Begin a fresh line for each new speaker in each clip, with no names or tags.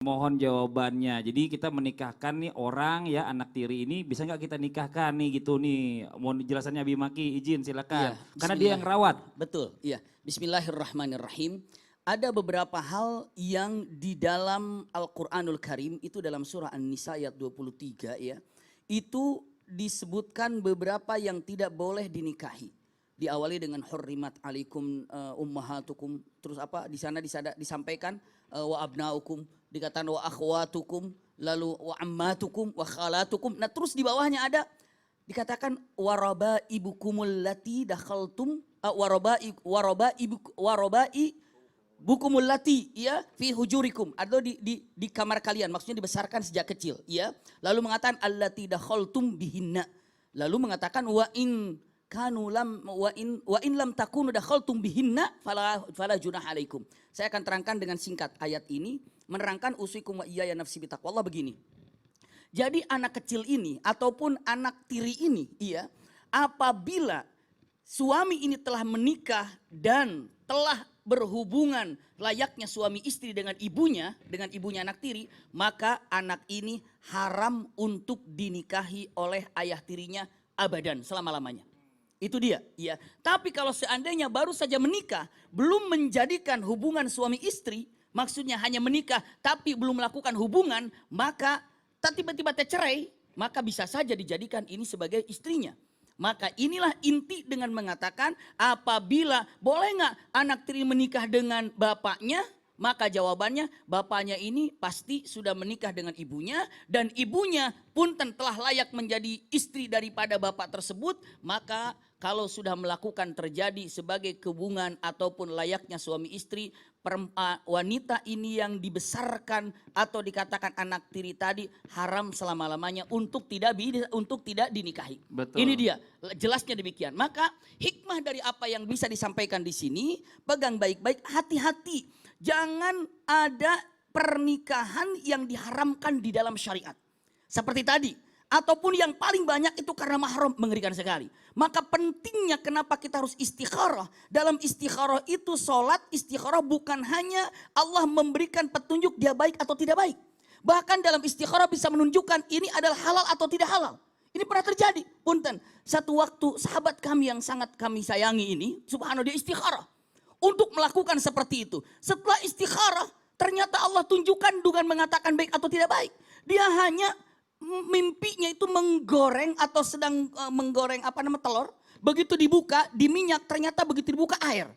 Mohon jawabannya. Jadi kita menikahkan nih orang ya anak tiri ini bisa nggak kita nikahkan nih gitu nih. Mohon jelasannya Abi Maki izin silakan. Karena dia yang rawat.
Betul, iya. Bismillahirrahmanirrahim. Ada beberapa hal yang di dalam Al-Quranul Karim itu dalam surah An-Nisa ayat 23 ya. Itu disebutkan beberapa yang tidak boleh dinikahi. Diawali dengan hurrimat alaikum ummahatukum. Terus apa di sana disampaikan wa abnaukum, dikatakan wa akhwatukum, lalu wa ammatukum, wa khalatukum. Nah terus di bawahnya ada dikatakan waraba ibukumul lati dakhaltum warabai bukumul lati ya fi hujurikum atau di kamar kalian, maksudnya dibesarkan sejak kecil ya. Lalu mengatakan allati dakhaltum bihinna. Lalu mengatakan wa in lam takunu dakhaltum bihinna fala junah alaikum. Saya akan terangkan dengan singkat ayat ini menerangkan usikum wa iyaya nafsi bitaqwallah begini. Jadi anak kecil ini ataupun anak tiri ini iya, apabila suami ini telah menikah dan telah berhubungan layaknya suami istri dengan ibunya anak tiri, maka anak ini haram untuk dinikahi oleh ayah tirinya abadan selama-lamanya. Itu dia, ya. Tapi kalau seandainya baru saja menikah, belum menjadikan hubungan suami istri, maksudnya hanya menikah tapi belum melakukan hubungan, maka tiba-tiba tercerai, maka bisa saja dijadikan ini sebagai istrinya. Maka inilah inti dengan mengatakan apabila boleh nggak anak tiri menikah dengan bapaknya, maka jawabannya bapaknya ini pasti sudah menikah dengan ibunya dan ibunya pun telah layak menjadi istri daripada bapak tersebut. Maka kalau sudah melakukan terjadi sebagai hubungan ataupun layaknya suami istri, wanita ini yang dibesarkan atau dikatakan anak tiri tadi haram selama-lamanya untuk tidak dinikahi.
Betul.
Ini dia, jelasnya demikian. Maka hikmah dari apa yang bisa disampaikan di sini, pegang baik-baik, hati-hati. Jangan ada pernikahan yang diharamkan di dalam syariat. Seperti tadi. Ataupun yang paling banyak itu karena mahram, mengerikan sekali. Maka pentingnya kenapa kita harus istikharah. Dalam istikharah itu sholat istikharah bukan hanya Allah memberikan petunjuk dia baik atau tidak baik. Bahkan dalam istikharah bisa menunjukkan ini adalah halal atau tidak halal. Ini pernah terjadi. Punten, satu waktu sahabat kami yang sangat kami sayangi ini, subhanallah dia istikharah. Untuk melakukan seperti itu. Setelah istikharah ternyata Allah tunjukkan dengan mengatakan baik atau tidak baik. Dia hanya mimpinya itu menggoreng atau sedang menggoreng telur. Begitu dibuka di minyak, ternyata begitu dibuka air.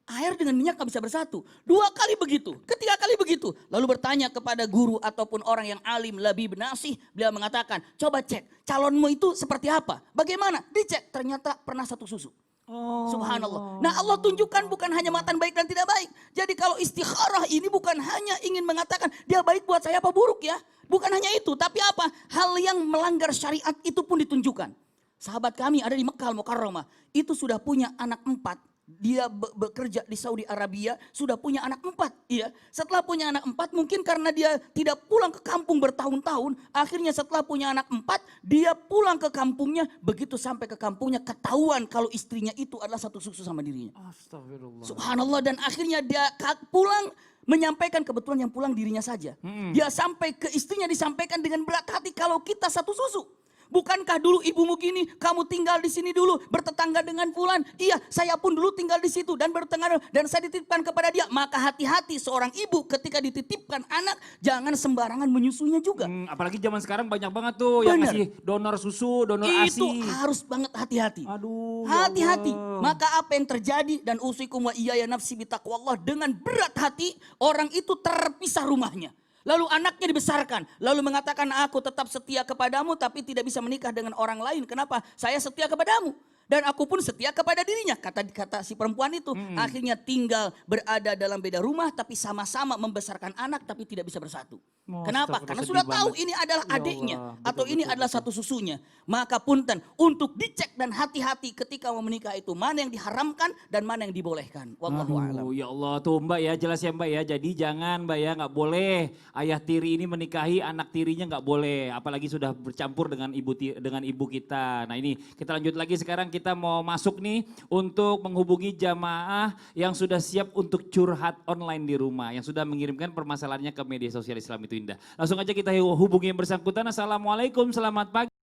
Air dengan minyak gak bisa bersatu. 2 kali begitu, ketiga kali begitu. Lalu bertanya kepada guru ataupun orang yang alim, labib nasih. Beliau mengatakan, coba cek calonmu itu seperti apa. Bagaimana? Dicek, ternyata pernah satu susu. Oh. Subhanallah. Nah Allah tunjukkan bukan hanya matan baik dan tidak baik. Jadi kalau istikharah ini bukan hanya ingin mengatakan dia baik buat saya apa buruk ya. Bukan hanya itu, tapi apa? Hal yang melanggar syariat itu pun ditunjukkan. Sahabat kami ada di Mekah Al-Mukarramah, itu sudah punya anak 4. Dia bekerja di Saudi Arabia, sudah punya anak 4. Iya. Setelah punya anak 4, mungkin karena dia tidak pulang ke kampung bertahun-tahun, akhirnya setelah punya anak 4, dia pulang ke kampungnya. Begitu sampai ke kampungnya, ketahuan kalau istrinya itu adalah satu susu sama dirinya. Astagfirullah. Subhanallah, dan akhirnya dia pulang menyampaikan, kebetulan yang pulang dirinya saja. Dia sampai ke istrinya disampaikan dengan berat hati, kalau kita satu susu. Bukankah dulu ibumu gini, kamu tinggal di sini dulu, bertetangga dengan fulan. Iya, saya pun dulu tinggal di situ dan bertetangga dan saya dititipkan kepada dia. Maka hati-hati seorang ibu ketika dititipkan anak, jangan sembarangan menyusunya juga.
Apalagi zaman sekarang banyak banget tuh yang ngasih donor susu, donor ASI.
Itu harus banget hati-hati.
Aduh,
hati-hati.
ya
Maka apa yang terjadi dan usikum wa iyaya nafsi bitaqwallah, dengan berat hati orang itu terpisah rumahnya. Lalu anaknya dibesarkan, lalu mengatakan aku tetap setia kepadamu tapi tidak bisa menikah dengan orang lain. Kenapa? Saya setia kepadamu. Dan aku pun setia kepada dirinya, kata si perempuan itu. Akhirnya tinggal berada dalam beda rumah tapi sama-sama membesarkan anak tapi tidak bisa bersatu. Kenapa? Karena sudah tahu ini adalah adiknya atau ini adalah satu susunya. Maka punten untuk dicek dan hati-hati ketika mau menikah itu mana yang diharamkan dan mana yang dibolehkan. Wallahu a'lam.
Ya Allah tuh Mbak ya, jelas ya Mbak ya. Jadi jangan Mbak ya, nggak boleh ayah tiri ini menikahi anak tirinya, nggak boleh. Apalagi sudah bercampur dengan ibu kita. Nah ini kita lanjut lagi sekarang. kita mau masuk nih untuk menghubungi jamaah yang sudah siap untuk curhat online di rumah, yang sudah mengirimkan permasalahannya ke media sosial Islam itu Indah. Langsung aja kita hubungi yang bersangkutan. Assalamualaikum, selamat pagi.